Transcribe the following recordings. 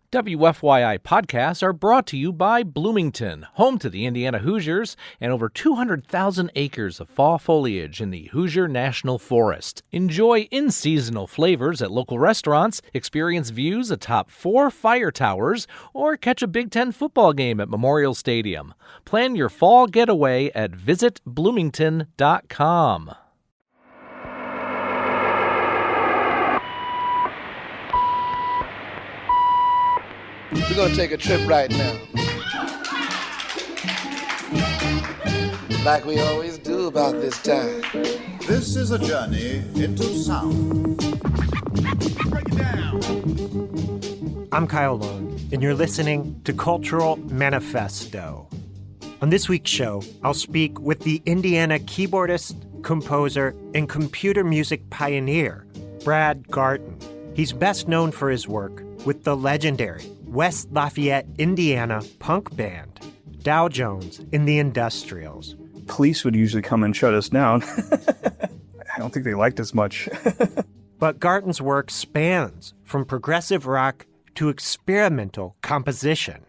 WFYI podcasts are brought to you by Bloomington, home to the Indiana Hoosiers, and over 200,000 acres of fall foliage in the Hoosier National Forest. Enjoy in-seasonal flavors at local restaurants, experience views atop 4 fire towers, or catch a Big Ten football game at Memorial Stadium. Plan your fall getaway at visitbloomington.com. We're going to take a trip right now. Like we always do about this time. This is a journey into sound. Break it down. I'm Kyle Long, and you're listening to Cultural Manifesto. On this week's show, I'll speak with the Indiana keyboardist, composer, and computer music pioneer, Brad Garton. He's best known for his work with the legendary West Lafayette, Indiana punk band, Dow Jones and the Industrials. Police would usually come and shut us down. I don't think they liked us much. But Garton's work spans from progressive rock to experimental composition.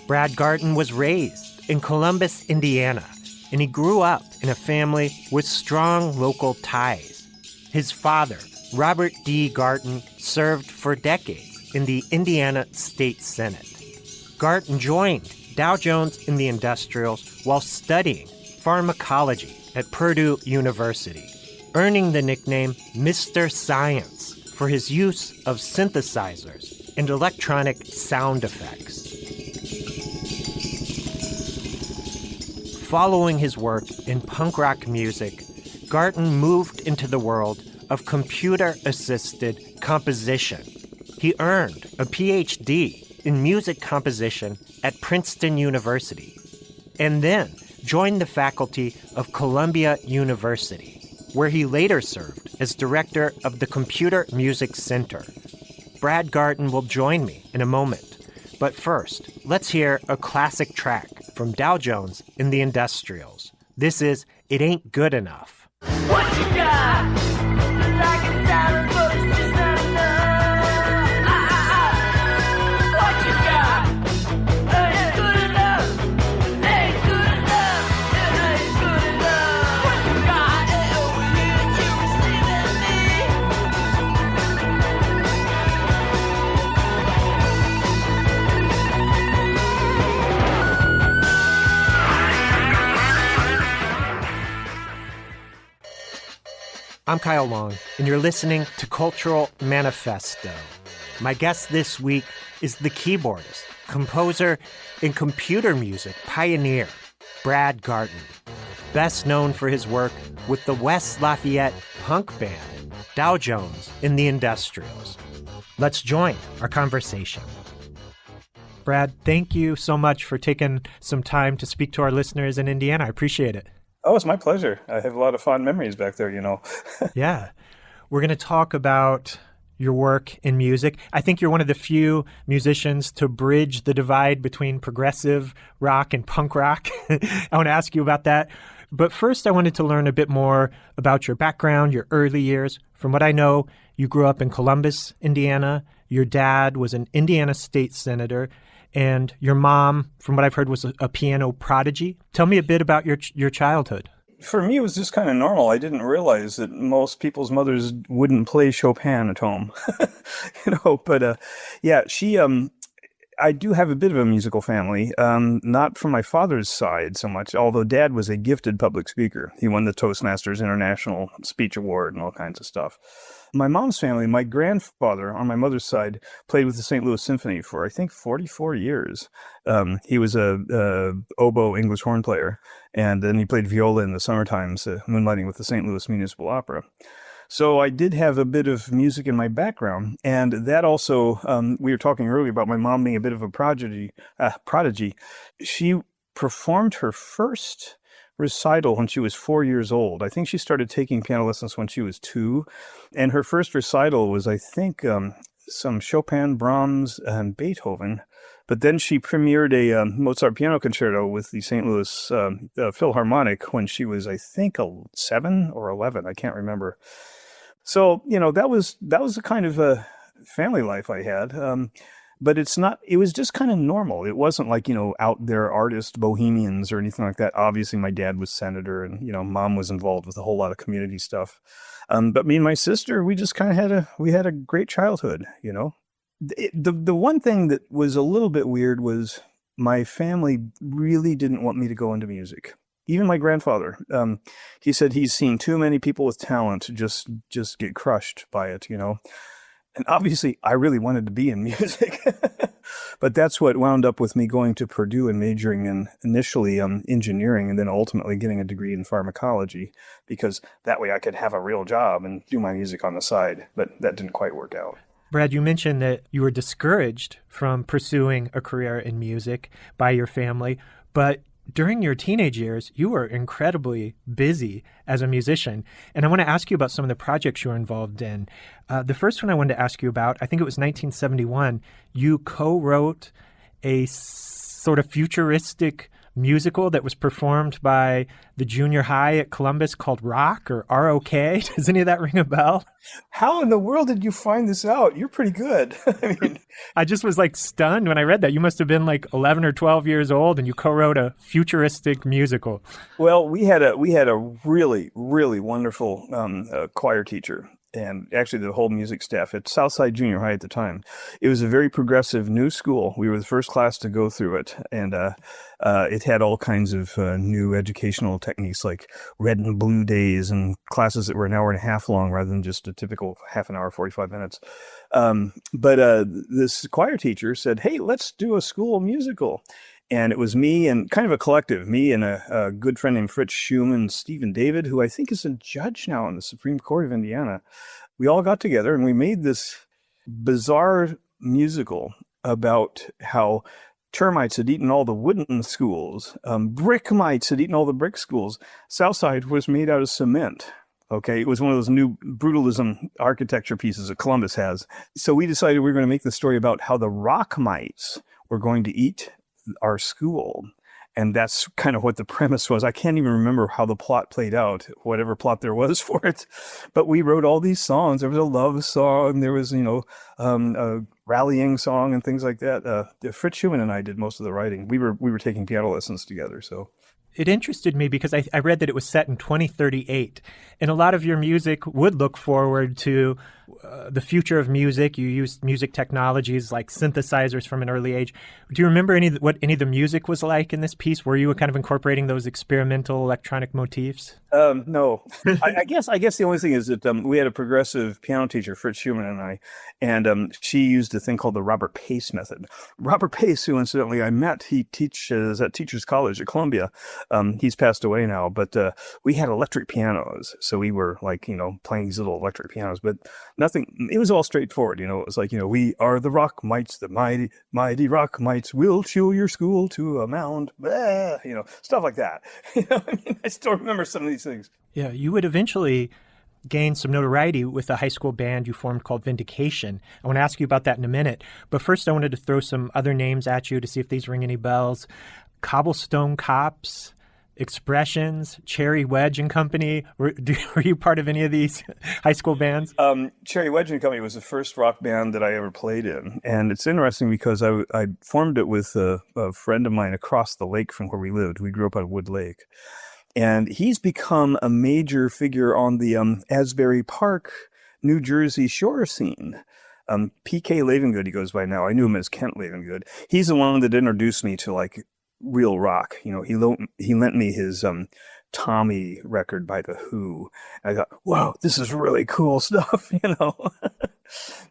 Brad Garton was raised in Columbus, Indiana, and he grew up in a family with strong local ties. His father, Robert D. Garton, served for decades in the Indiana State Senate. Garton joined Dow Jones and the Industrials while studying pharmacology at Purdue University, earning the nickname Mr. Science for his use of synthesizers and electronic sound effects. Following his work in punk rock music, Garton moved into the world of computer-assisted composition. He earned a Ph.D. in music composition at Princeton University, and then joined the faculty of Columbia University, where he later served as director of the Computer Music Center. Brad Garton will join me in a moment, but first, let's hear a classic track from Dow Jones and the Industrials. This is It Ain't Good Enough. What you got? Like a diamond, but it's just not enough. What you got? Ain't good enough. Ain't good enough. It ain't good enough. What you got? Over here, you receiving me. I'm Kyle Long, and you're listening to Cultural Manifesto. My guest this week is the keyboardist, composer, and computer music pioneer, Brad Garton, best known for his work with the West Lafayette punk band, Dow Jones and the Industrials. Let's join our conversation. Brad, thank you so much for taking some time to speak to our listeners in Indiana. I appreciate it. Oh, it's my pleasure. I have a lot of fond memories back there, you know. Yeah. We're going to talk about your work in music. I think you're one of the few musicians to bridge the divide between progressive rock and punk rock. I want to ask you about that. But first, I wanted to learn a bit more about your background, your early years. From what I know, you grew up in Columbus, Indiana. Your dad was an Indiana state senator. And your mom, from what I've heard, was a piano prodigy. Tell me a bit about your childhood. For me, it was just kind of normal. I didn't realize that most people's mothers wouldn't play Chopin at home, But I do have a bit of a musical family, not from my father's side so much, although Dad was a gifted public speaker. He won the Toastmasters International Speech Award and all kinds of stuff. My mom's family, my grandfather on my mother's side played with the St. Louis Symphony for, I think, 44 years. He was a oboe English horn player, and then he played viola in the summer times, moonlighting with the St. Louis Municipal Opera. So I did have a bit of music in my background, and that also, we were talking earlier about my mom being a bit of a prodigy. She performed her first recital when she was 4 years old. I think she started taking piano lessons when she was 2, and her first recital was, I think, some Chopin, Brahms, and Beethoven. But then she premiered a Mozart piano concerto with the St. Louis Philharmonic when she was, I think, 7 or 11. I can't remember. So, that was a kind of family life I had. But it was just kind of normal. It wasn't like, out there artist bohemians or anything like that. Obviously, my dad was senator and, mom was involved with a whole lot of community stuff. But me and my sister, we just kind of had a great childhood, The one thing that was a little bit weird was my family really didn't want me to go into music. Even my grandfather, he said he's seen too many people with talent just get crushed by it, And obviously, I really wanted to be in music. But that's what wound up with me going to Purdue and majoring in initially engineering and then ultimately getting a degree in pharmacology, because that way I could have a real job and do my music on the side. But that didn't quite work out. Brad, you mentioned that you were discouraged from pursuing a career in music by your family, but during your teenage years, you were incredibly busy as a musician. And I want to ask you about some of the projects you were involved in. The first one I wanted to ask you about, I think it was 1971, you co-wrote a sort of futuristic musical that was performed by the junior high at Columbus called Rock or ROK. Does any of that ring a bell? How in the world did you find this out? You're pretty good. I just was stunned when I read that. You must have been 11 or 12 years old and you co-wrote a futuristic musical. Well, we had a really, really wonderful choir teacher. And actually the whole music staff at Southside Junior High at the time. It was a very progressive new school. We were the first class to go through it. And it had all kinds of new educational techniques like red and blue days and classes that were an hour and a half long rather than just a typical half an hour, 45 minutes. But this choir teacher said, hey, let's do a school musical. And it was me and kind of a collective, me and a good friend named Fritz Schumann, Stephen David, who I think is a judge now in the Supreme Court of Indiana. We all got together and we made this bizarre musical about how termites had eaten all the wooden schools, brick mites had eaten all the brick schools. Southside was made out of cement. Okay, it was one of those new brutalism architecture pieces that Columbus has. So we decided we were going to make the story about how the rock mites were going to eat our school. And that's kind of what the premise was. I can't even remember how the plot played out, whatever plot there was for it. But we wrote all these songs. There was a love song. There was, a rallying song and things like that. Fritz Schumann and I did most of the writing. We were taking piano lessons together. So it interested me because I read that it was set in 2038. And a lot of your music would look forward to the future of music. You used music technologies like synthesizers from an early age. Do you remember what any of the music was like in this piece? Were you kind of incorporating those experimental electronic motifs? No. I guess the only thing is that we had a progressive piano teacher, Fritz Schumann and I, and she used a thing called the Robert Pace method. Robert Pace, who incidentally I met, he teaches at Teachers College at Columbia. He's passed away now, but we had electric pianos. So we were playing these little electric pianos, but nothing, it was all straightforward. It was like, we are the rock mites, the mighty, mighty rock mites, will chill your school to a mound, blah, stuff like that. I still remember some of these things. Yeah, you would eventually gain some notoriety with a high school band you formed called Vindication. I want to ask you about that in a minute. But first, I wanted to throw some other names at you to see if these ring any bells. Cobblestone Cops, Expressions, Cherry Wedge and Company. Were you part of any of these high school bands? Cherry Wedge and Company was the first rock band that I ever played in. And it's interesting because I formed it with a friend of mine across the lake from where we lived. We grew up on Wood Lake. And he's become a major figure on the Asbury Park, New Jersey shore scene. P.K. Lavengood, he goes by now. I knew him as Kent Lavengood. He's the one that introduced me to real rock. He lent me his Tommy record by The Who. I thought, wow, this is really cool stuff,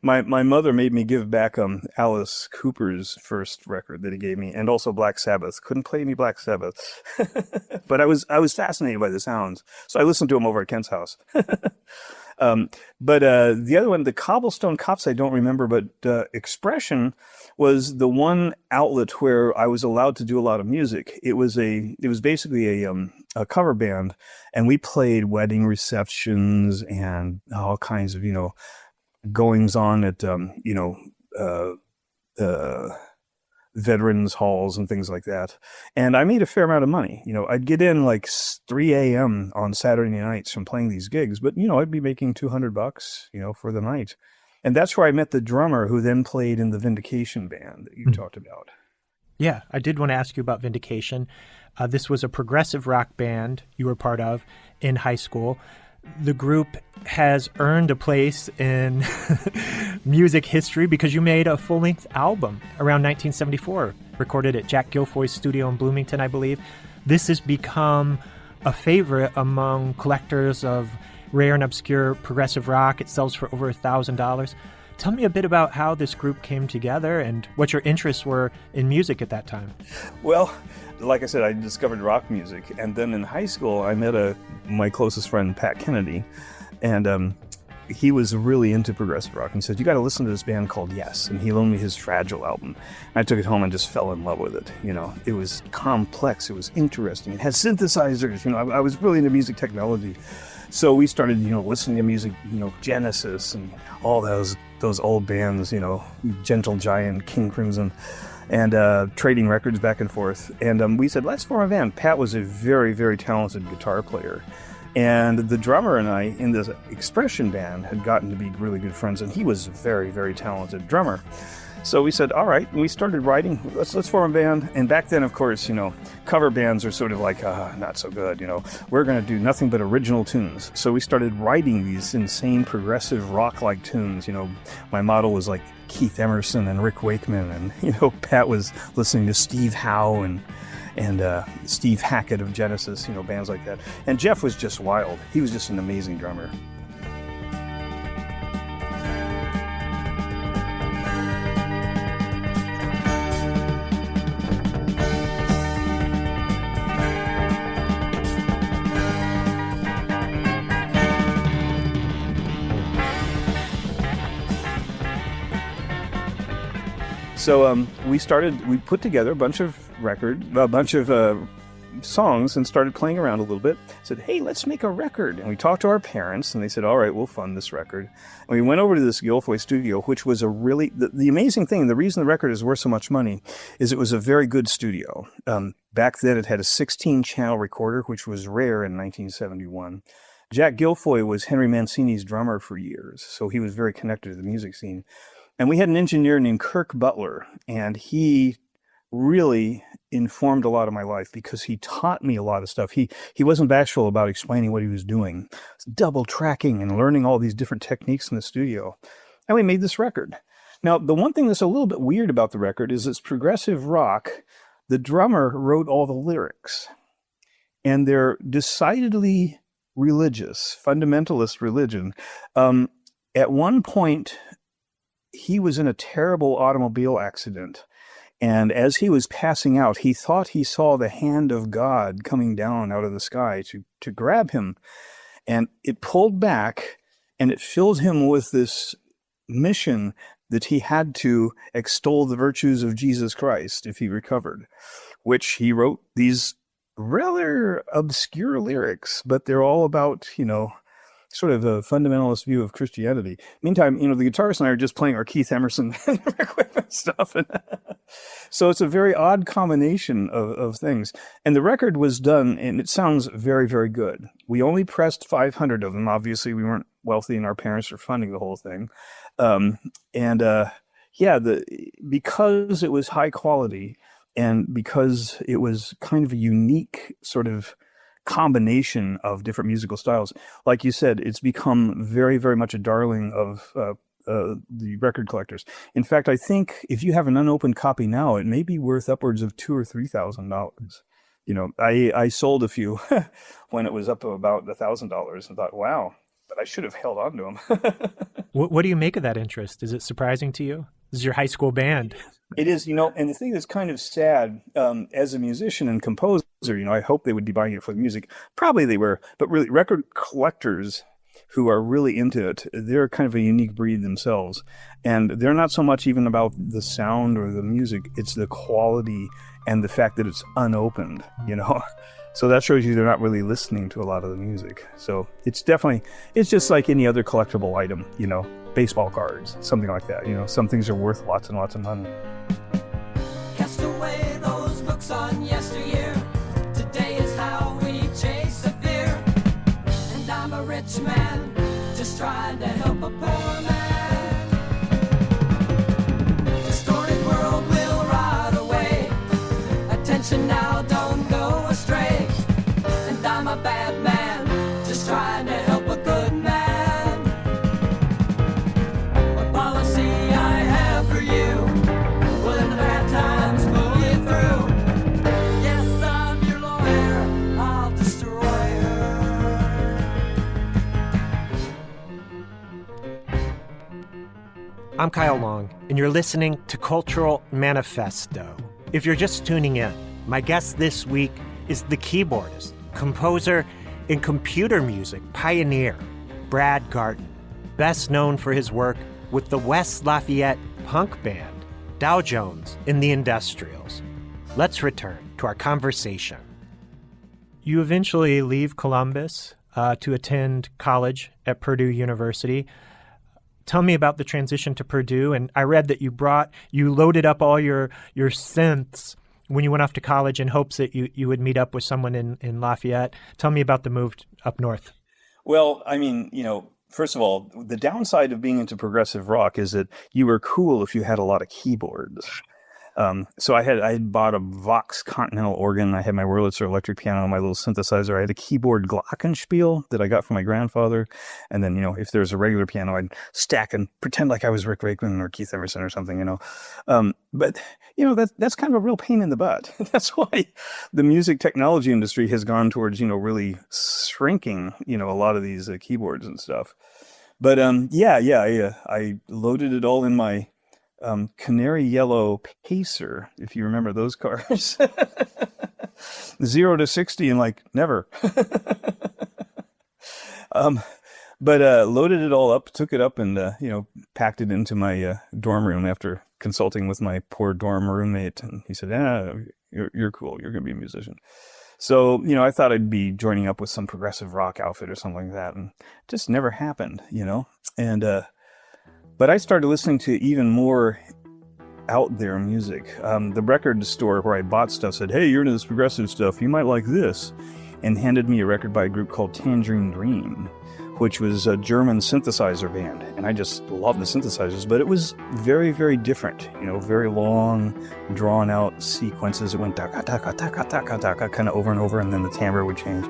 My mother made me give back Alice Cooper's first record that he gave me, and also Black Sabbath. Couldn't play any Black Sabbath, but I was fascinated by the sounds, so I listened to him over at Kent's house. But the other one, the Cobblestone Cops, I don't remember, but Expression was the one outlet where I was allowed to do a lot of music. It was basically a cover band, and we played wedding receptions and all kinds of goings on at veterans halls and things like that. And I made a fair amount of money. I'd get in 3 a.m. on Saturday nights from playing these gigs, but I'd be making $200, for the night. And that's where I met the drummer who then played in the Vindication band that you talked about. Yeah, I did want to ask you about Vindication. This was a progressive rock band you were part of in high school. The group has earned a place in music history because you made a full-length album around 1974, recorded at Jack Guilfoy's studio in Bloomington, I believe. This has become a favorite among collectors of rare and obscure progressive rock. It sells for over $1,000. Tell me a bit about how this group came together and what your interests were in music at that time. Well, like I said, I discovered rock music, and then in high school I met my closest friend, Pat Kennedy, and he was really into progressive rock and said, you got to listen to this band called Yes, and he loaned me his Fragile album. I took it home and just fell in love with it. It was complex, it was interesting, it had synthesizers. I was really into music technology. So we started, listening to music, Genesis and all those old bands, Gentle Giant, King Crimson, and trading records back and forth. And we said, let's form a band. Pat was a very, very talented guitar player. And the drummer and I in this Expression band had gotten to be really good friends, and he was a very, very talented drummer. So we said, all right, and we started writing, let's form a band. And back then, of course, cover bands are sort of like, not so good, We're going to do nothing but original tunes. So we started writing these insane progressive rock-like tunes. My model was like Keith Emerson and Rick Wakeman, and, Pat was listening to Steve Howe and Steve Hackett of Genesis, bands like that. And Jeff was just wild. He was just an amazing drummer. So we put together a bunch of songs and started playing around a little bit. Said, hey, let's make a record. And we talked to our parents, and they said, all right, we'll fund this record. And we went over to this Guilfoy studio, which was a really, the amazing thing, the reason the record is worth so much money is it was a very good studio. Back then it had a 16-channel recorder, which was rare in 1971. Jack Guilfoy was Henry Mancini's drummer for years, so he was very connected to the music scene. And we had an engineer named Kirk Butler, and he really informed a lot of my life because he taught me a lot of stuff. He wasn't bashful about explaining what he was doing, double tracking and learning all these different techniques in the studio. And we made this record. Now, the one thing that's a little bit weird about the record is it's progressive rock. The drummer wrote all the lyrics, and they're decidedly religious, fundamentalist religion. At one point, he was in a terrible automobile accident, and as he was passing out, he thought he saw the hand of God coming down out of the sky to grab him, and it pulled back, and it filled him with this mission that he had to extol the virtues of Jesus Christ if he recovered, which he wrote these rather obscure lyrics, but they're all about, sort of a fundamentalist view of Christianity. Meantime, the guitarist and I are just playing our Keith Emerson equipment stuff. So it's a very odd combination of things. And the record was done, and it sounds very, very good. We only pressed 500 of them. Obviously, we weren't wealthy, and our parents were funding the whole thing. Because it was high quality, and because it was kind of a unique sort of combination of different musical styles. Like you said, it's become very, very much a darling of the record collectors. In fact, I think if you have an unopened copy now, it may be worth upwards of $2,000 or $3,000. I sold a few when it was up to about $1,000 and thought, wow, but I should have held on to them. What do you make of that interest? Is it surprising to you? This is your high school band. It is, and the thing that's kind of sad, as a musician and composer, I hope they would be buying it for the music. Probably they were, but really record collectors who are really into it, they're kind of a unique breed themselves. And they're not so much even about the sound or the music, it's the quality and the fact that it's unopened, So that shows you they're not really listening to a lot of the music. So it's just like any other collectible item, baseball cards, something like that. Some things are worth lots and lots of money. Cast away those books on yesteryear. Today is how we chase a fear. And I'm a rich man, just trying to help a poor man. I'm Kyle Long, and you're listening to Cultural Manifesto. If you're just tuning in, my guest this week is the keyboardist, composer, and computer music pioneer, Brad Garton, best known for his work with the West Lafayette punk band, Dow Jones and the Industrials. Let's return to our conversation. You eventually leave Columbus to attend college at Purdue University. Tell me about the transition to Purdue. And I read that you loaded up all your synths when you went off to college in hopes that you would meet up with someone in Lafayette. Tell me about the move up north. Well, I mean, first of all, the downside of being into progressive rock is that you were cool if you had a lot of keyboards. So I had bought a Vox Continental organ. I had my Wurlitzer electric piano, my little synthesizer. I had a keyboard glockenspiel that I got from my grandfather. And then, if there's a regular piano, I'd stack and pretend like I was Rick Wakeman or Keith Emerson or something, But, that's kind of a real pain in the butt. That's why the music technology industry has gone towards, really shrinking, a lot of these keyboards and stuff. But, I loaded it all in my canary yellow Pacer, if you remember those cars. 0 to 60 and never. But loaded it all up, took it up, and packed it into my dorm room after consulting with my poor dorm roommate. And he said, you're cool, you're gonna be a musician. So I thought I'd be joining up with some progressive rock outfit or something like that, and it just never happened. And but I started listening to even more out there music. The record store where I bought stuff said, "Hey, you're into this progressive stuff. You might like this," and handed me a record by a group called Tangerine Dream, which was a German synthesizer band. And I just loved the synthesizers, but it was very, very different. Very long, drawn out sequences. It went taka taka taka taka taka kind of over and over, and then the timbre would change.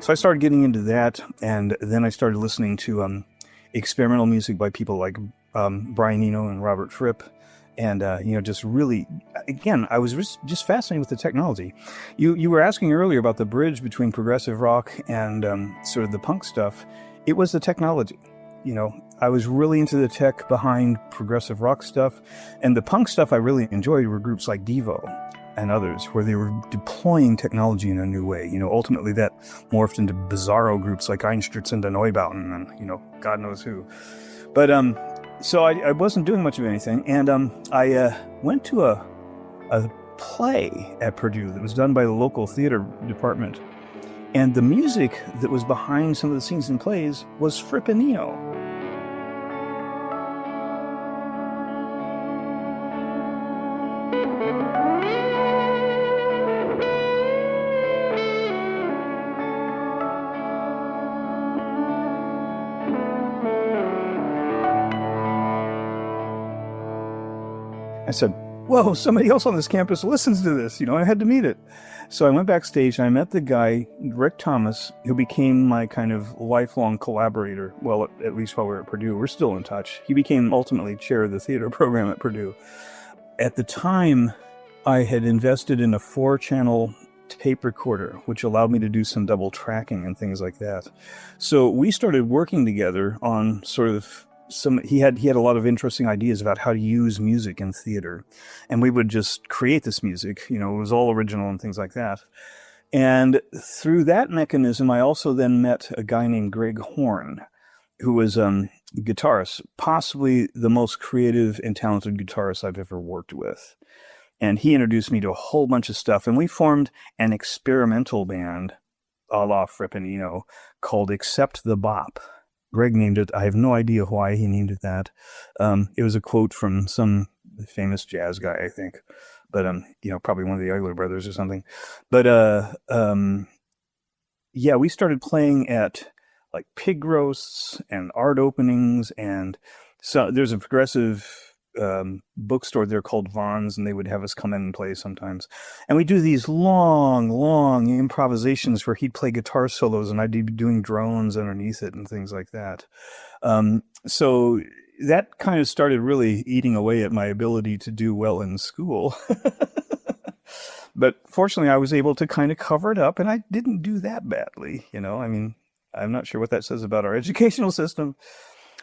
So I started getting into that, and then I started listening to experimental music by people like Brian Eno and Robert Fripp, and just really, again, I was just fascinated with the technology. You were asking earlier about the bridge between progressive rock and sort of the punk stuff. It was the technology. I was really into the tech behind progressive rock stuff, and the punk stuff I really enjoyed were groups like Devo and others, where they were deploying technology in a new way. Ultimately that morphed into bizarro groups like Einstürzende Neubauten and, God knows who. But, so I wasn't doing much of anything. And, I went to a play at Purdue that was done by the local theater department. And the music that was behind some of the scenes and plays was Fripp and Eno. I said, whoa, somebody else on this campus listens to this. I had to meet it. So I went backstage and I met the guy, Rick Thomas, who became my kind of lifelong collaborator. Well, at least while we were at Purdue. We're still in touch. He became ultimately chair of the theater program at Purdue. At the time, I had invested in a 4-channel tape recorder, which allowed me to do some double tracking and things like that. So we started working together on sort of he had a lot of interesting ideas about how to use music in theater, and we would just create this music. It was all original and things like that. And through that mechanism, I also then met a guy named Greg Horn, who was a guitarist, possibly the most creative and talented guitarist I've ever worked with. And he introduced me to a whole bunch of stuff, and we formed an experimental band a la Fripp and Eno called Accept the Bop. Greg named it. I have no idea why he named it that. It was a quote from some famous jazz guy, I think, but probably one of the Eigler brothers or something. But we started playing at like pig roasts and art openings, and so there's a progressive bookstore there called Vaughn's, and they would have us come in and play sometimes. And we do these long improvisations where he'd play guitar solos and I'd be doing drones underneath it and things like that. So that kind of started really eating away at my ability to do well in school. But fortunately, I was able to kind of cover it up, and I didn't do that badly. I mean, I'm not sure what that says about our educational system.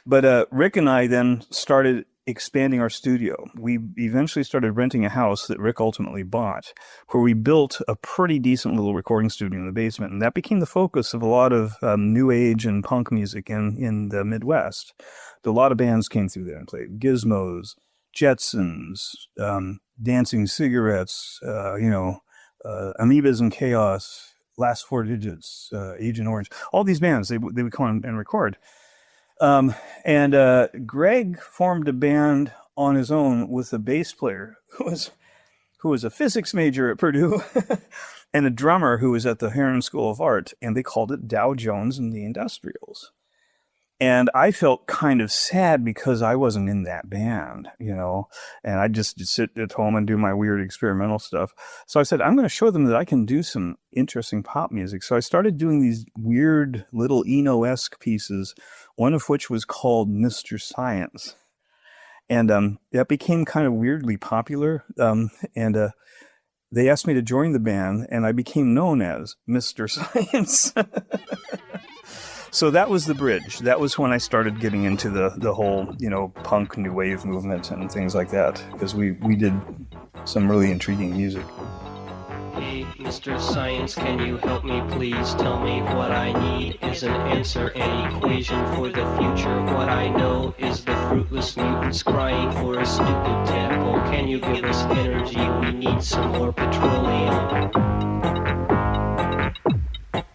But Rick and I then started expanding our studio. We eventually started renting a house that Rick ultimately bought, where we built a pretty decent little recording studio in the basement. And that became the focus of a lot of new age and punk music in the Midwest. A lot of bands came through there and played. Gizmos, Jetsons, Dancing Cigarettes, Amoebas and Chaos, Last Four Digits, Agent Orange. All these bands, they would come on and record. And Greg formed a band on his own with a bass player who was a physics major at Purdue and a drummer who was at the Heron School of Art, and they called it Dow Jones and the Industrials. And I felt kind of sad because I wasn't in that band, and I just sit at home and do my weird experimental stuff. So I said, I'm going to show them that I can do some interesting pop music. So I started doing these weird little Eno-esque pieces, one of which was called Mr. Science. And that became kind of weirdly popular. And they asked me to join the band, and I became known as Mr. Science. So that was the bridge. That was when I started getting into the whole, punk new wave movement and things like that, because we did some really intriguing music. Hey, Mr. Science, can you help me please? Tell me what I need is an answer, an equation for the future. What I know is the fruitless mutants crying for a stupid tadpole. Can you give us energy? We need some more petroleum.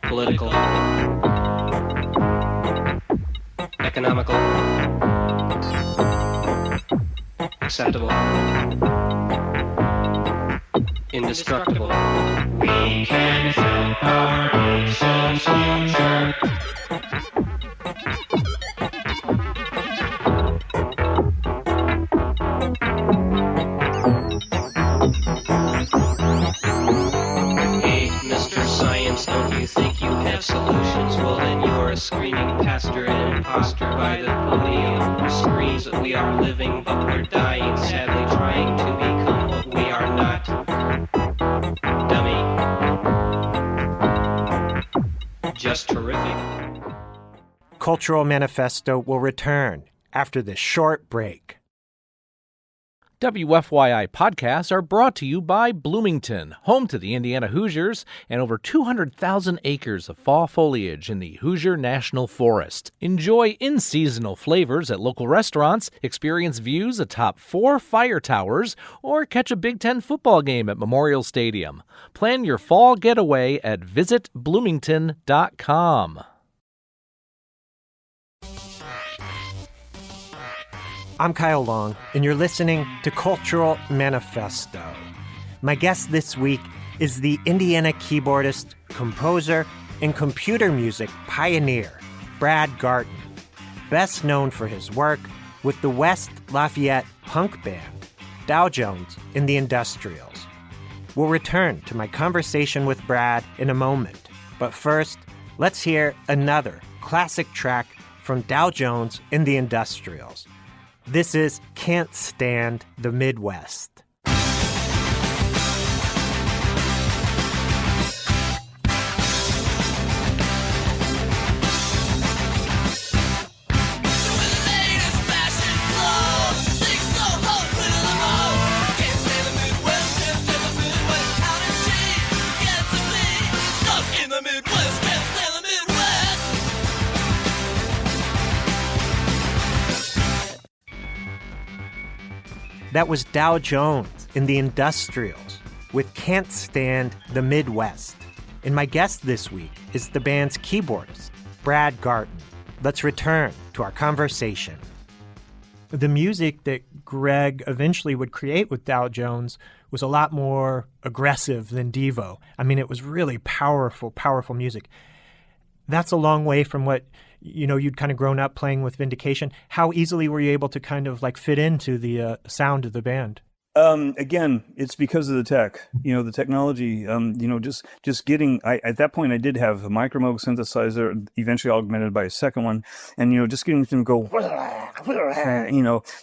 Political. Economical. Acceptable. Indestructible. We can sell our nation's future. Hey, Mr. Science, don't you think you have solutions? Well, then you're a screaming pastor and an imposter by the podium who screams that we are living but we're dying, sadly trying to become what we are not. Dummy. Just terrific. Cultural Manifesto will return after this short break. WFYI podcasts are brought to you by Bloomington, home to the Indiana Hoosiers, and over 200,000 acres of fall foliage in the Hoosier National Forest. Enjoy in-seasonal flavors at local restaurants, experience views atop 4 fire towers, or catch a Big Ten football game at Memorial Stadium. Plan your fall getaway at visitbloomington.com. I'm Kyle Long, and you're listening to Cultural Manifesto. My guest this week is the Indiana keyboardist, composer, and computer music pioneer, Brad Garton, best known for his work with the West Lafayette punk band, Dow Jones and the Industrials. We'll return to my conversation with Brad in a moment, but first, let's hear another classic track from Dow Jones and the Industrials. This is Can't Stand the Midwest. That was Dow Jones and the Industrials with Can't Stand the Midwest. And my guest this week is the band's keyboardist, Brad Garton. Let's return to our conversation. The music that Greg eventually would create with Dow Jones was a lot more aggressive than Devo. I mean, it was really powerful, powerful music. That's a long way from what, you'd kind of grown up playing with Vindication. How easily were you able to kind of like fit into the sound of the band? Again, it's because of the tech, the technology, just getting, at that point I did have a micro-moog synthesizer, eventually augmented by a second one. And, just getting them to go,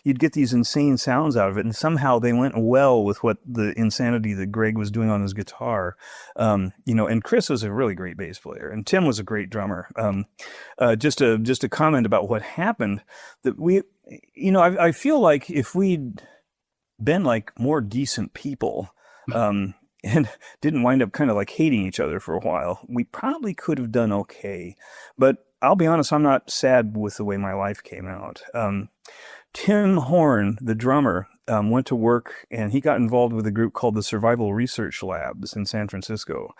you'd get these insane sounds out of it. And somehow they went well with what the insanity that Greg was doing on his guitar. And Chris was a really great bass player and Tim was a great drummer. Just a comment about what happened that I feel like if we'd been like more decent people and didn't wind up kind of like hating each other for a while, we probably could have done okay. But I'll be honest, I'm not sad with the way my life came out. Tim Horn, the drummer, went to work and he got involved with a group called the Survival Research Labs in San Francisco,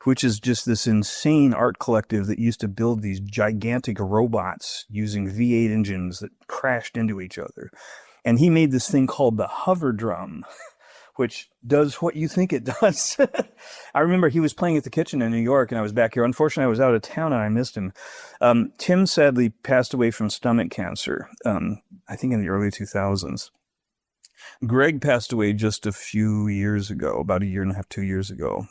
which is just this insane art collective that used to build these gigantic robots using V8 engines that crashed into each other. And he made this thing called the hover drum, which does what you think it does. I remember he was playing at the Kitchen in New York, and I was back here. Unfortunately, I was out of town, and I missed him. Tim sadly passed away from stomach cancer, I think in the early 2000s. Greg passed away just a few years ago, about a year and a half, 2 years ago.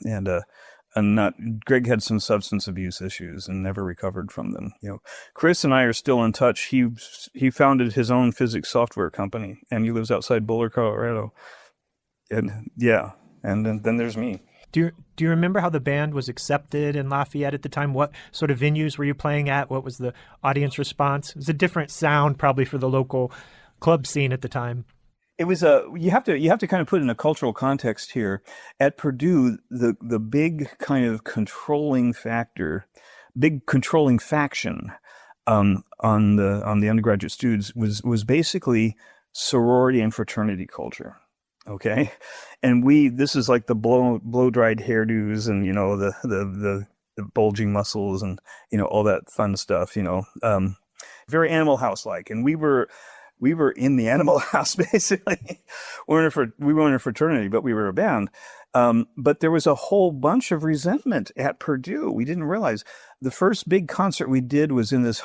Greg had some substance abuse issues and never recovered from them. Chris and I are still in touch. He founded his own physics software company, and he lives outside Boulder, Colorado. And then there's me. Do you remember how the band was accepted in Lafayette at the time? What sort of venues were you playing at? What was the audience response? It was a different sound probably for the local club scene at the time. It was you have to kind of put in a cultural context here. At Purdue, the big kind of controlling faction on the undergraduate students was basically sorority and fraternity culture. Okay, and this is like the blow dried hairdos and the bulging muscles and all that fun stuff. Very Animal House like, and we were in the Animal House, basically. We weren't a fraternity, but we were a band. But there was a whole bunch of resentment at Purdue. We didn't realize. The first big concert we did was in this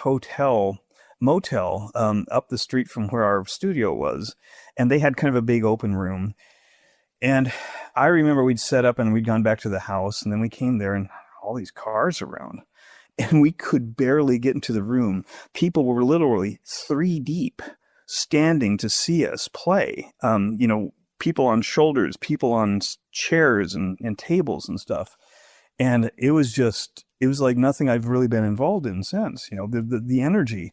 motel up the street from where our studio was. And they had kind of a big open room. And I remember we'd set up and we'd gone back to the house. And then we came there and all these cars around. And we could barely get into the room. People were literally 3 deep, standing to see us play, people on shoulders, people on chairs and tables and stuff. And it was like nothing I've really been involved in since, the energy.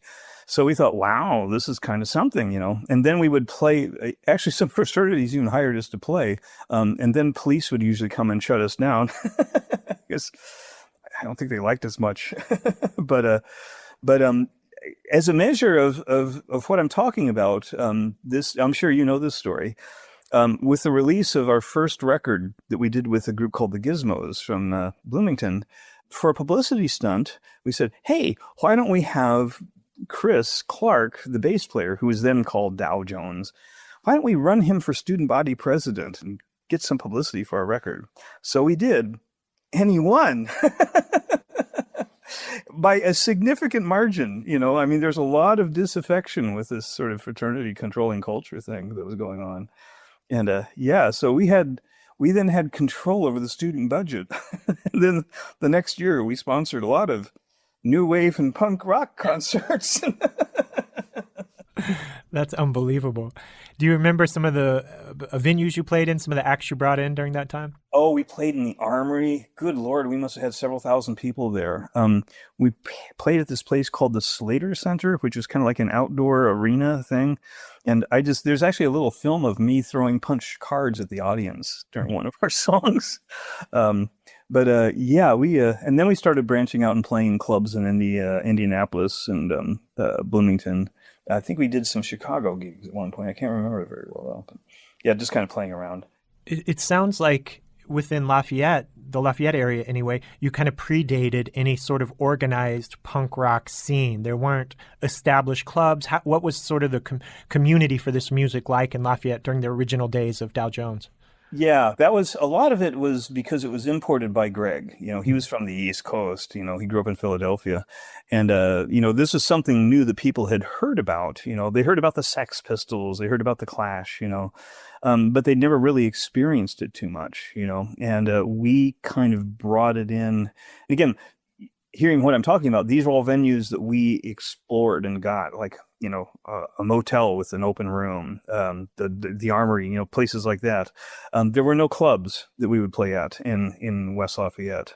So we thought, wow, this is kind of something, and then we would play. Actually, some fraternities even hired us to play. And then police would usually come and shut us down because I don't think they liked us much, but as a measure of what I'm talking about, this, I'm sure you know this story, with the release of our first record that we did with a group called the Gizmos from Bloomington, for a publicity stunt, we said, hey, why don't we have Chris Clark, the bass player, who was then called Dow Jones, why don't we run him for student body president and get some publicity for our record? So we did, and he won. By a significant margin, there's a lot of disaffection with this sort of fraternity controlling culture thing that was going on. And so we then had control over the student budget. And then the next year we sponsored a lot of new wave and punk rock concerts. That's unbelievable. Do you remember some of the venues you played in, some of the acts you brought in during that time? Oh, we played in the Armory. Good Lord, we must have had several thousand people there. We played at this place called the Slater Center, which was kind of like an outdoor arena thing. And there's actually a little film of me throwing punch cards at the audience during one of our songs. And then we started branching out and playing clubs in Indianapolis and Bloomington. I think we did some Chicago gigs at one point. I can't remember it very well, but yeah, just kind of playing around. It sounds like within Lafayette, the Lafayette area anyway, you kind of predated any sort of organized punk rock scene. There weren't established clubs. What was sort of the community for this music like in Lafayette during the original days of Dow Jones? Yeah, a lot of it was because it was imported by Greg. He was from the East Coast, he grew up in Philadelphia. And, this is something new that people had heard about. They heard about the Sex Pistols. They heard about the Clash, but they never really experienced it too much, and we kind of brought it in. And again, hearing what I'm talking about, these are all venues that we explored and got, like, a motel with an open room, the Armory, places like that. There were no clubs that we would play at in West Lafayette.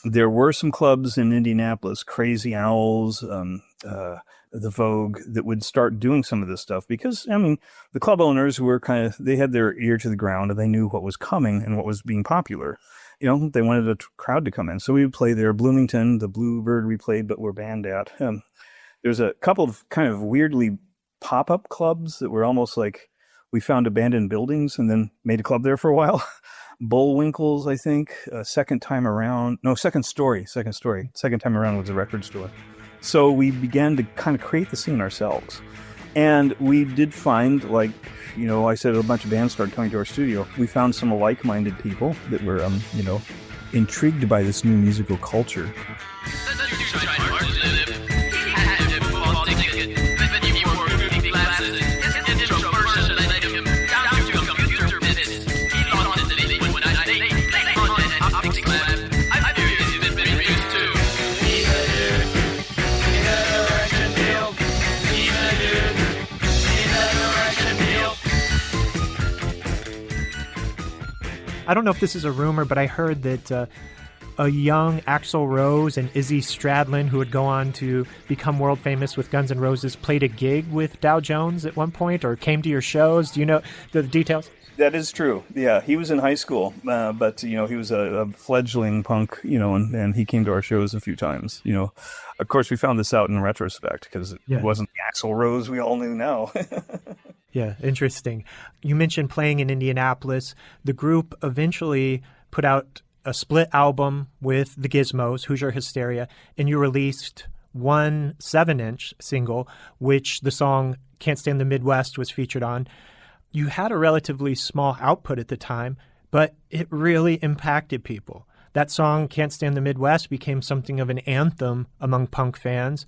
There were some clubs in Indianapolis, Crazy Owls, the Vogue, that would start doing some of this stuff because, the club owners were they had their ear to the ground and they knew what was coming and what was being popular. They wanted a crowd to come in. So we would play there. Bloomington, the Bluebird we played, but were banned at. There's a couple of kind of weirdly pop-up clubs that were almost like we found abandoned buildings and then made a club there for a while. Bullwinkles, I think, Second Time Around. No, Second Story. Second Time Around was a record store. So we began to kind of create the scene ourselves. And we did find, like, I said, a bunch of bands started coming to our studio. We found some like-minded people that were, intrigued by this new musical culture. I don't know if this is a rumor, but I heard that a young Axl Rose and Izzy Stradlin, who would go on to become world famous with Guns N' Roses, played a gig with Dow Jones at one point or came to your shows. Do you know the details? That is true. Yeah, he was in high school, but he was a fledgling punk, and he came to our shows a few times. Of course, we found this out in retrospect because it wasn't the Axl Rose we all knew now. Yeah, interesting. You mentioned playing in Indianapolis. The group eventually put out a split album with the Gizmos, Hoosier Hysteria, and you released one 7-inch single, which the song Can't Stand the Midwest was featured on. You had a relatively small output at the time, but it really impacted people. That song, Can't Stand the Midwest, became something of an anthem among punk fans.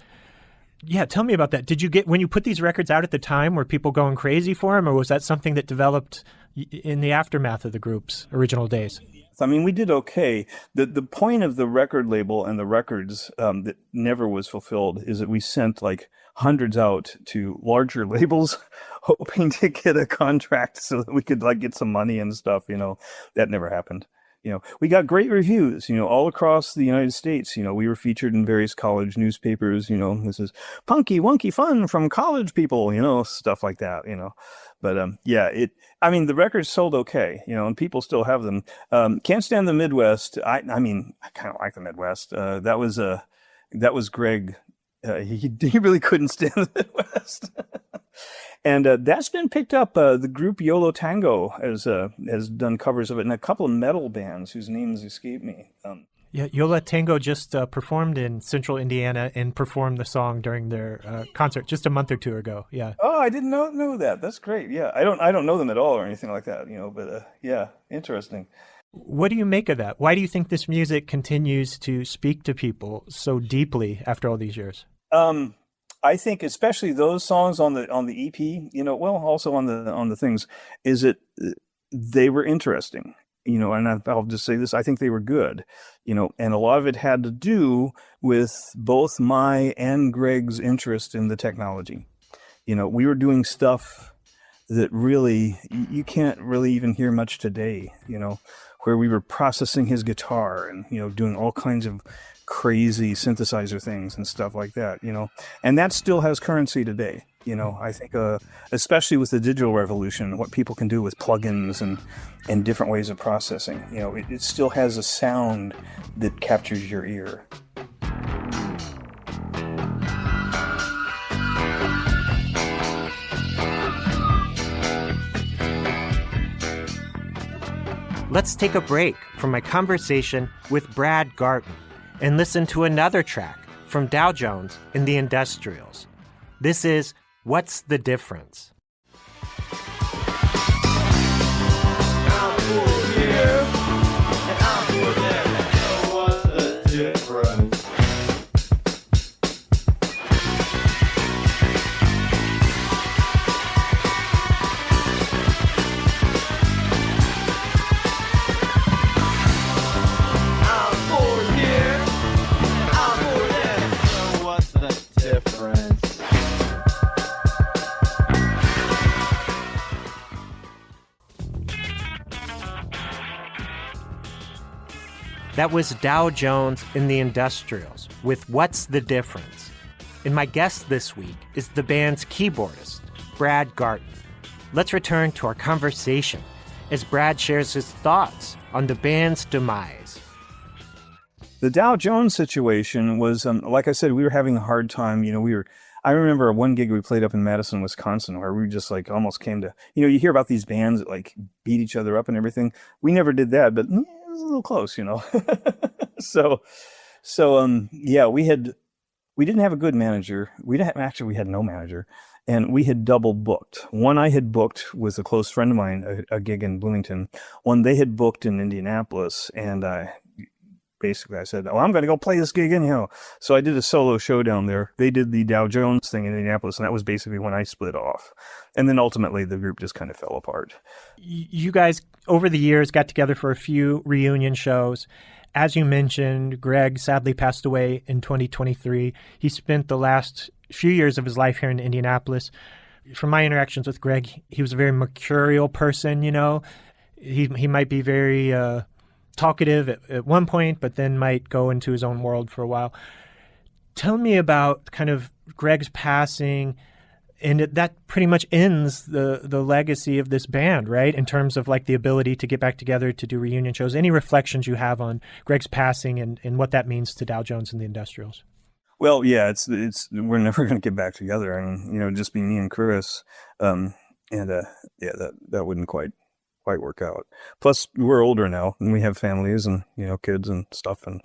Yeah, tell me about that. Did you when you put these records out at the time, were people going crazy for them, or was that something that developed in the aftermath of the group's original days? We did okay. The point of the record label and the records that never was fulfilled is that we sent like hundreds out to larger labels hoping to get a contract so that we could get some money and stuff. That never happened. We got great reviews, all across the United States. We were featured in various college newspapers, this is punky, wonky fun from college people, stuff like that, But, the records sold okay, and people still have them. Can't Stand the Midwest. I kind of like the Midwest. That was Greg. He really couldn't stand the Midwest. And that's been picked up. The group Yolo Tango has done covers of it, and a couple of metal bands whose names escape me. Yola Tango just performed in Central Indiana and performed the song during their concert just a month or two ago. Yeah. Oh, I didn't know that. That's great. Yeah, I don't know them at all or anything like that. But yeah, interesting. What do you make of that? Why do you think this music continues to speak to people so deeply after all these years? I think especially those songs on the EP, also on the things, is that they were interesting, and I'll just say this, I think they were good, and a lot of it had to do with both my and Greg's interest in the technology. We were doing stuff that really, you can't really even hear much today, where we were processing his guitar and, doing all kinds of crazy synthesizer things and stuff like that, and that still has currency today. I think especially with the digital revolution, what people can do with plugins and different ways of processing, it still has a sound that captures your ear. Let's take a break from my conversation with Brad Garton and listen to another track from Dow Jones and the Industrials. This is What's the Difference? I'm cool here, and I'm cool there. So what's the difference? That was Dow Jones and the Industrials with What's the Difference? And my guest this week is the band's keyboardist, Brad Garton. Let's return to our conversation as Brad shares his thoughts on the band's demise. The Dow Jones situation was, like I said, we were having a hard time. I remember one gig we played up in Madison, Wisconsin, where we just like almost came to, you hear about these bands that like beat each other up and everything. We never did that, but it was a little close, Yeah, we didn't have a good manager. We had no manager, and we had double booked. One I had booked with a close friend of mine, a gig in Bloomington. One they had booked in Indianapolis, and basically I said, I'm going to go play this gig anyhow. So I did a solo show down there. They did the Dow Jones thing in Indianapolis, and that was basically when I split off. And then ultimately the group just kind of fell apart. You guys, over the years, got together for a few reunion shows. As you mentioned, Greg sadly passed away in 2023. He spent the last few years of his life here in Indianapolis. From my interactions with Greg, he was a very mercurial person, He might be very talkative at one point, but then might go into his own world for a while. Tell me about kind of Greg's passing, and that pretty much ends the legacy of this band, right? In terms of like the ability to get back together to do reunion shows. Any reflections you have on Greg's passing and what that means to Dow Jones and the Industrials? Well, yeah, it's we're never going to get back together. I mean, just be me and Chris, that wouldn't quite work out. Plus, we're older now, and we have families and kids and stuff and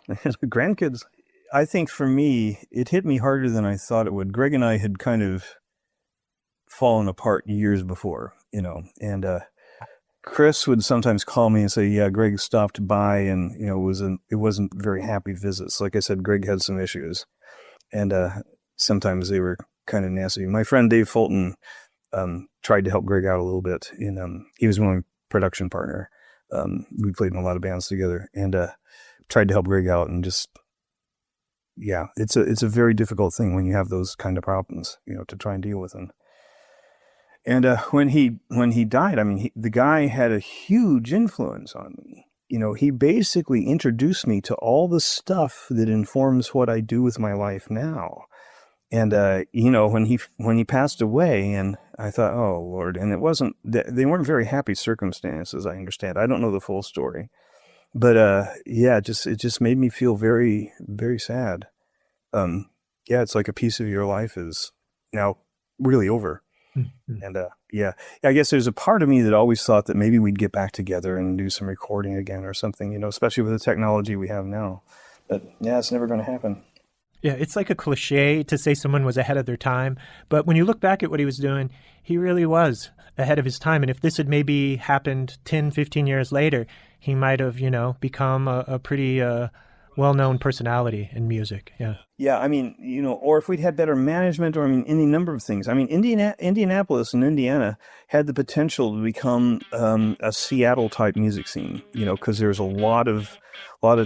grandkids. I think for me, it hit me harder than I thought it would. Greg and I had kind of fallen apart years before, and Chris would sometimes call me and say, "Yeah, Greg stopped by, and it wasn't very happy visits." Like I said, Greg had some issues, and sometimes they were kind of nasty. My friend Dave Fulton tried to help Greg out a little bit. He was my production partner. We played in a lot of bands together, and tried to help Greg out, and just, yeah, it's a very difficult thing when you have those kind of problems, to try and deal with them. And when he died, I mean, the guy had a huge influence on me. He basically introduced me to all the stuff that informs what I do with my life now. And when he passed away, and I thought, oh Lord, and they weren't very happy circumstances, I understand. I don't know the full story, but it just made me feel very, very sad. It's like a piece of your life is now really over. Mm-hmm. And I guess there's a part of me that always thought that maybe we'd get back together and do some recording again or something, especially with the technology we have now. But yeah, it's never going to happen. Yeah, it's like a cliche to say someone was ahead of their time. But when you look back at what he was doing, he really was ahead of his time. And if this had maybe happened 10, 15 years later, he might have, become a pretty well-known personality in music. Yeah. Yeah, I mean, or if we'd had better management, or any number of things. I mean, Indianapolis and Indiana had the potential to become a Seattle-type music scene, because there's a lot of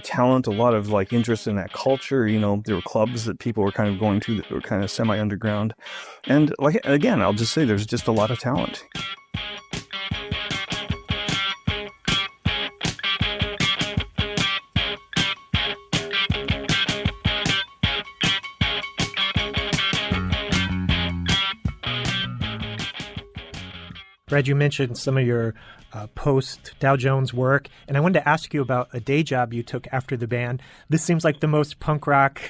talent, a lot of like interest in that culture. There were clubs that people were kind of going to that were kind of semi-underground. And like, again, I'll just say there's just a lot of talent. Brad, you mentioned some of your post-Dow Jones work, and I wanted to ask you about a day job you took after the band. This seems like the most punk rock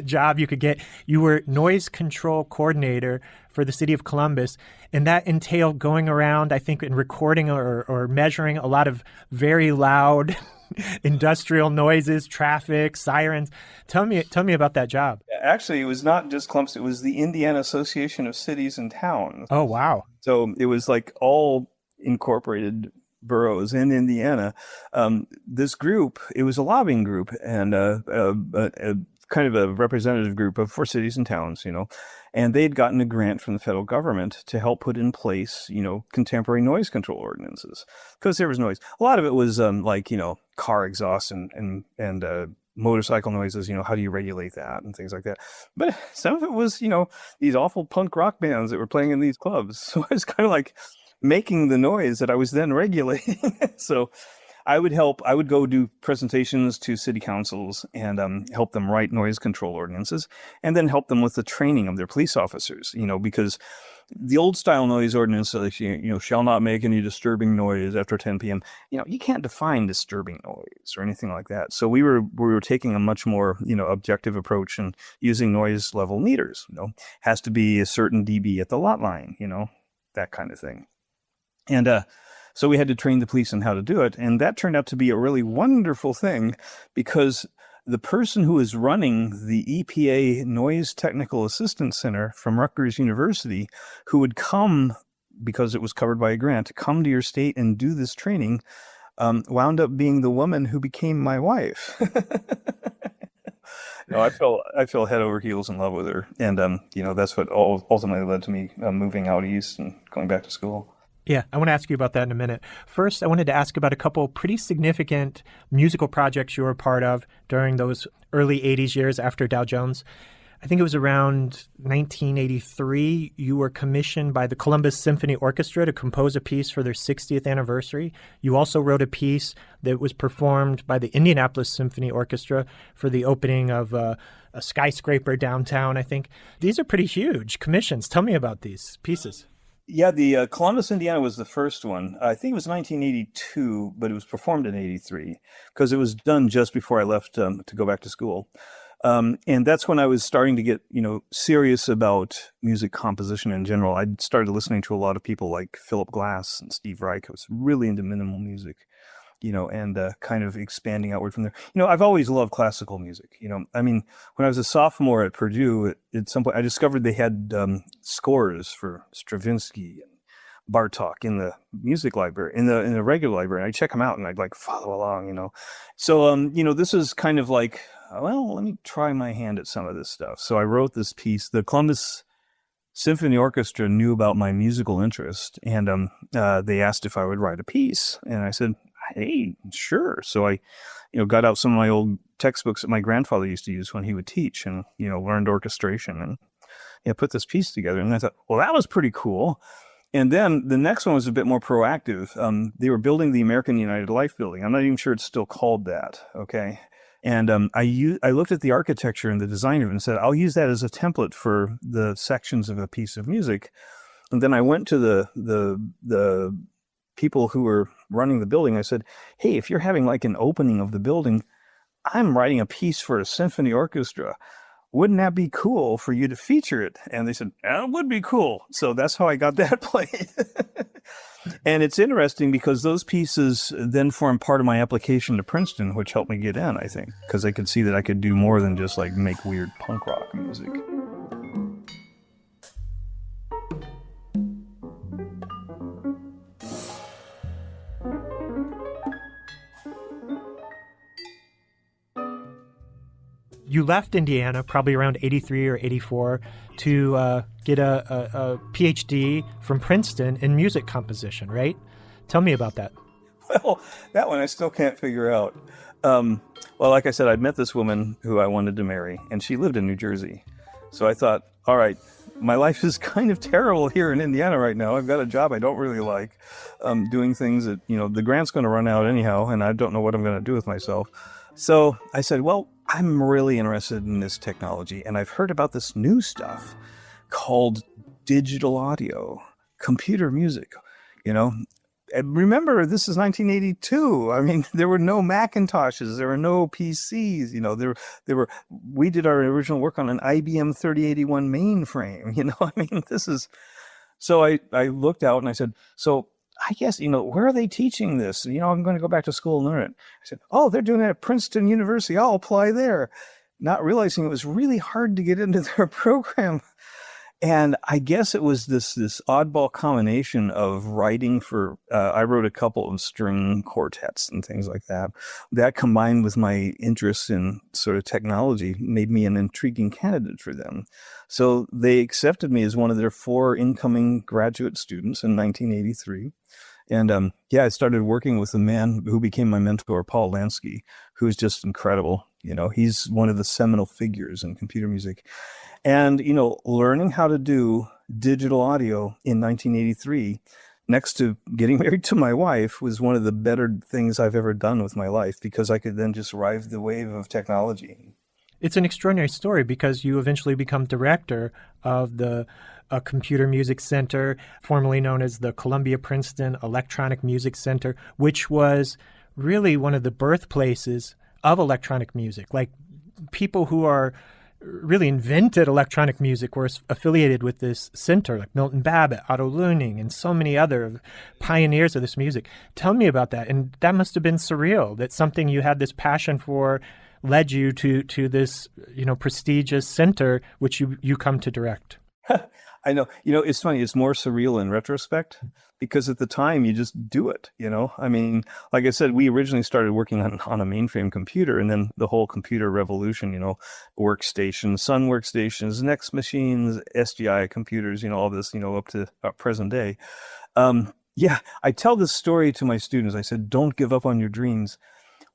job you could get. You were noise control coordinator for the city of Columbus, and that entailed going around, I think, and recording or measuring a lot of very loud industrial noises, traffic, sirens. Tell me about that job. Actually, it was not just Columbus. It was the Indiana Association of Cities and Towns. Oh, wow. So it was like all incorporated boroughs in Indiana. This group, it was a lobbying group and a kind of a representative group for cities and towns, and they'd gotten a grant from the federal government to help put in place, contemporary noise control ordinances, because there was noise. A lot of it was car exhaust and motorcycle noises, how do you regulate that and things like that. But some of it was, these awful punk rock bands that were playing in these clubs. So I was kind of like making the noise that I was then regulating. So I would go do presentations to city councils and help them write noise control ordinances, and then help them with the training of their police officers, because the old style noise ordinance, shall not make any disturbing noise after 10 p.m. You can't define disturbing noise or anything like that. So we were taking a much more, objective approach and using noise level meters, has to be a certain dB at the lot line, that kind of thing. And, so we had to train the police on how to do it. And that turned out to be a really wonderful thing, because the person who is running the EPA Noise Technical Assistance Center from Rutgers University, who would come, because it was covered by a grant, come to your state and do this training, wound up being the woman who became my wife. No, I fell head over heels in love with her. And, that's what ultimately led to me moving out east and going back to school. Yeah, I want to ask you about that in a minute. First, I wanted to ask about a couple pretty significant musical projects you were a part of during those early 80s years after Dow Jones. I think it was around 1983, you were commissioned by the Columbia Symphony Orchestra to compose a piece for their 60th anniversary. You also wrote a piece that was performed by the Indianapolis Symphony Orchestra for the opening of a skyscraper downtown, I think. These are pretty huge commissions. Tell me about these pieces. Yeah, the Columbus, Indiana was the first one. I think it was 1982, but it was performed in 83 because it was done just before I left to go back to school. And that's when I was starting to get, serious about music composition in general. I started listening to a lot of people like Philip Glass and Steve Reich. I was really into minimal music, and kind of expanding outward from there. I've always loved classical music. When I was a sophomore at Purdue, at some point I discovered they had scores for Stravinsky and Bartók in the music library, in the regular library. And I'd check them out and I'd follow along, So, this is kind of like, well, let me try my hand at some of this stuff. So I wrote this piece. The Columbus Symphony Orchestra knew about my musical interest, and they asked if I would write a piece. And I said, hey, sure. So I, got out some of my old textbooks that my grandfather used to use when he would teach, and, learned orchestration and put this piece together. And I thought, well, that was pretty cool. And then the next one was a bit more proactive. They were building the American United Life building. I'm not even sure it's still called that. Okay. And I looked at the architecture and the design of it and said, I'll use that as a template for the sections of a piece of music. And then I went to the people who were running the building. I said, hey, if you're having an opening of the building, I'm writing a piece for a symphony orchestra. Wouldn't that be cool for you to feature it? And they said, it would be cool. So that's how I got that played. And it's interesting because those pieces then formed part of my application to Princeton, which helped me get in, I think, because they could see that I could do more than just make weird punk rock music. You left Indiana probably around 83 or 84 to get a Ph.D. from Princeton in music composition, right? Tell me about that. Well, that one I still can't figure out. Well, like I said, I'd met this woman who I wanted to marry, and she lived in New Jersey. So I thought, all right, my life is kind of terrible here in Indiana right now. I've got a job I don't really like, doing things that, the grant's going to run out anyhow, and I don't know what I'm going to do with myself. So I said, well, I'm really interested in this technology, and I've heard about this new stuff called digital audio, computer music, And remember, this is 1982. There were no Macintoshes, there were no PCs, we did our original work on an IBM 3081 mainframe, this is, so I looked out and I said, so I guess, where are they teaching this? I'm going to go back to school and learn it. I said, oh, they're doing it at Princeton University. I'll apply there. Not realizing it was really hard to get into their program. And I guess it was this oddball combination of writing for, I wrote a couple of string quartets and things like that. That combined with my interest in sort of technology made me an intriguing candidate for them. So they accepted me as one of their 4 incoming graduate students in 1983. And I started working with a man who became my mentor, Paul Lansky, who's just incredible. He's one of the seminal figures in computer music. And, learning how to do digital audio in 1983 next to getting married to my wife, was one of the better things I've ever done with my life, because I could then just ride the wave of technology. It's an extraordinary story because you eventually become director of the Computer Music Center, formerly known as the Columbia-Princeton Electronic Music Center, which was really one of the birthplaces of electronic music. Like, people who are really invented electronic music were affiliated with this center, like Milton Babbitt, Otto Luening, and so many other pioneers of this music. Tell me about that. And that must have been surreal, that something you had this passion for led you to this, prestigious center, which you come to direct. I know. It's funny. It's more surreal in retrospect, because at the time you just do it, I mean, like I said, we originally started working on a mainframe computer, and then the whole computer revolution, workstations, Sun workstations, Next machines, SGI computers, all this, up to present day. I tell this story to my students. I said, don't give up on your dreams.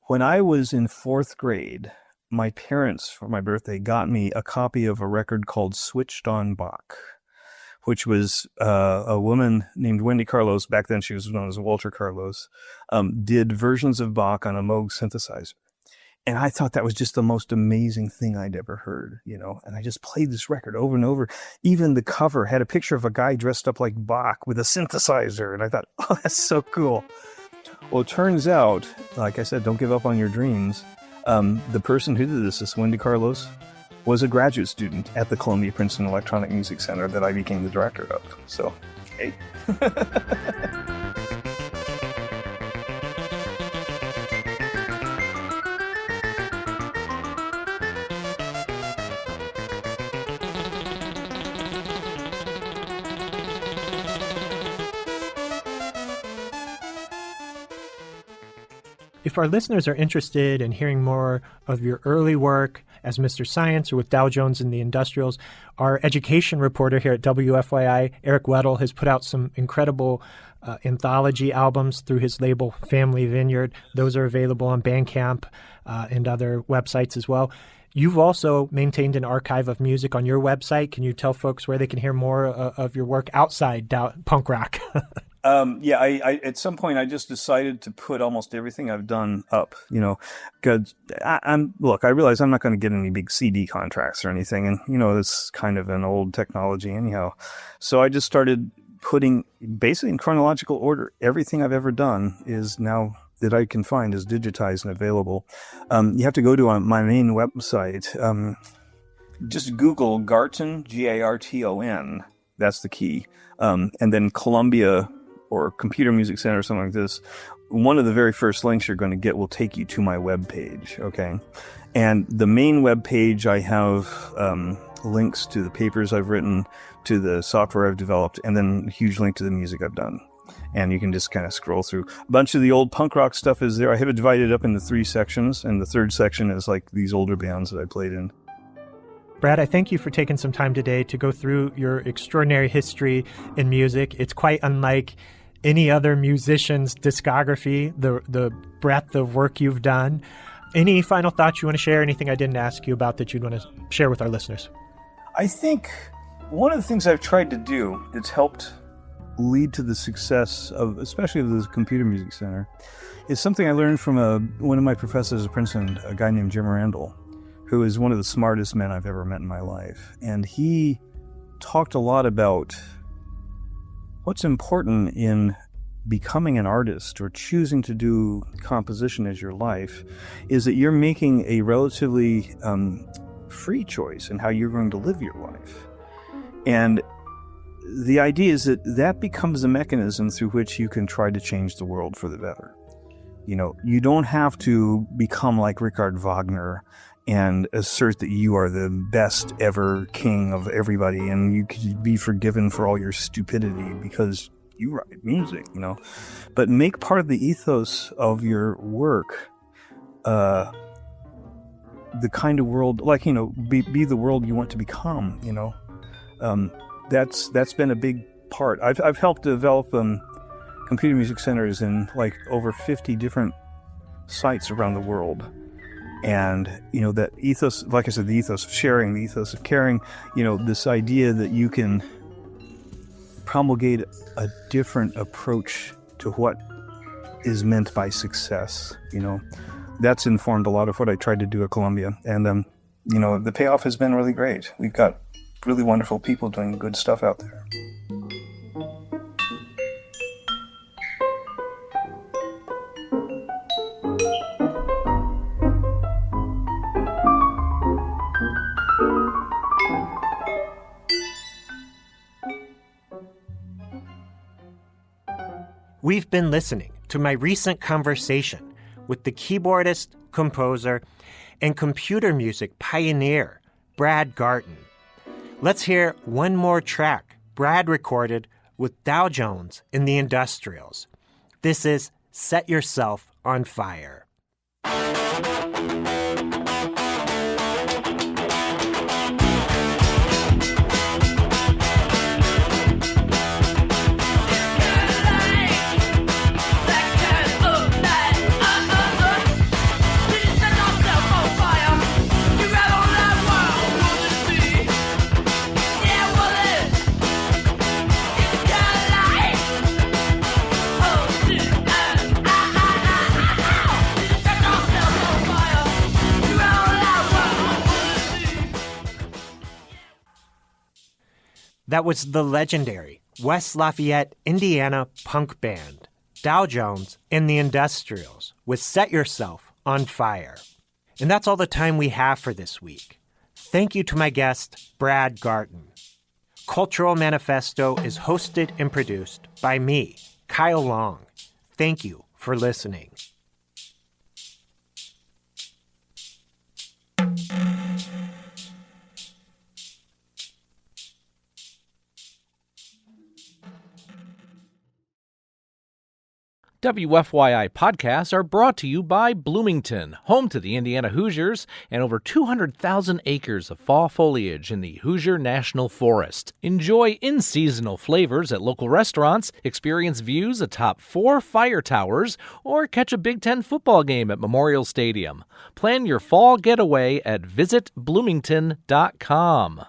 When I was in 4th grade, my parents, for my birthday, got me a copy of a record called Switched on Bach, which was a woman named Wendy Carlos, back then she was known as Walter Carlos, did versions of Bach on a Moog synthesizer. And I thought that was just the most amazing thing I'd ever heard, and I just played this record over and over. Even the cover had a picture of a guy dressed up like Bach with a synthesizer. And I thought, oh, that's so cool. Well, it turns out, like I said, don't give up on your dreams. The person who did this Wendy Carlos, was a graduate student at the Columbia-Princeton Electronic Music Center that I became the director of. So, hey. If our listeners are interested in hearing more of your early work as Mr. Science or with Dow Jones and the Industrials, our education reporter here at WFYI, Eric Weddle, has put out some incredible anthology albums through his label Family Vineyard. Those are available on Bandcamp and other websites as well. You've also maintained an archive of music on your website. Can you tell folks where they can hear more of your work outside punk rock? I at some point I just decided to put almost everything I've done up, because I realize I'm not going to get any big CD contracts or anything, and it's kind of an old technology anyhow. So I just started putting, basically in chronological order, everything I've ever done is now, that I can find, is digitized and available. You have to go to my main website. Just Google Garton, Garton. That's the key. And then Columbia or Computer Music Center or something like this. One of the very first links you're going to get will take you to my web page. Okay. And the main web page, I have links to the papers I've written, to the software I've developed, and then a huge link to the music I've done. And you can just kind of scroll through. A bunch of the old punk rock stuff is there. I have it divided up into 3 sections, and the third section is like these older bands that I played in. Brad, I thank you for taking some time today to go through your extraordinary history in music. It's quite unlike any other musician's discography, the breadth of work you've done. Any final thoughts you want to share? Anything I didn't ask you about that you'd want to share with our listeners? I think one of the things I've tried to do that's helped lead to the success of, especially of the Computer Music Center, is something I learned from one of my professors at Princeton, a guy named Jim Randall, who is one of the smartest men I've ever met in my life. And he talked a lot about what's important in becoming an artist or choosing to do composition as your life is that you're making a relatively free choice in how you're going to live your life. And the idea is that becomes a mechanism through which you can try to change the world for the better. You don't have to become like Richard Wagner and assert that you are the best ever king of everybody and you could be forgiven for all your stupidity because you write music, But make part of the ethos of your work the kind of world, be the world you want to become, That's been a big part. I've helped develop computer music centers in over 50 different sites around the world. And, that ethos, like I said, the ethos of sharing, the ethos of caring, this idea that you can promulgate a different approach to what is meant by success. That's informed a lot of what I tried to do at Columbia. And, the payoff has been really great. We've got really wonderful people doing good stuff out there. We've been listening to my recent conversation with the keyboardist, composer, and computer music pioneer, Brad Garton. Let's hear one more track Brad recorded with Dow Jones in the Industrials. This is Set Yourself on Fire. That was the legendary West Lafayette, Indiana punk band, Dow Jones and the Industrials, with Set Yourself on Fire. And that's all the time we have for this week. Thank you to my guest, Brad Garton. Cultural Manifesto is hosted and produced by me, Kyle Long. Thank you for listening. WFYI podcasts are brought to you by Bloomington, home to the Indiana Hoosiers and over 200,000 acres of fall foliage in the Hoosier National Forest. Enjoy in-seasonal flavors at local restaurants, experience views atop 4 fire towers, or catch a Big Ten football game at Memorial Stadium. Plan your fall getaway at visitbloomington.com.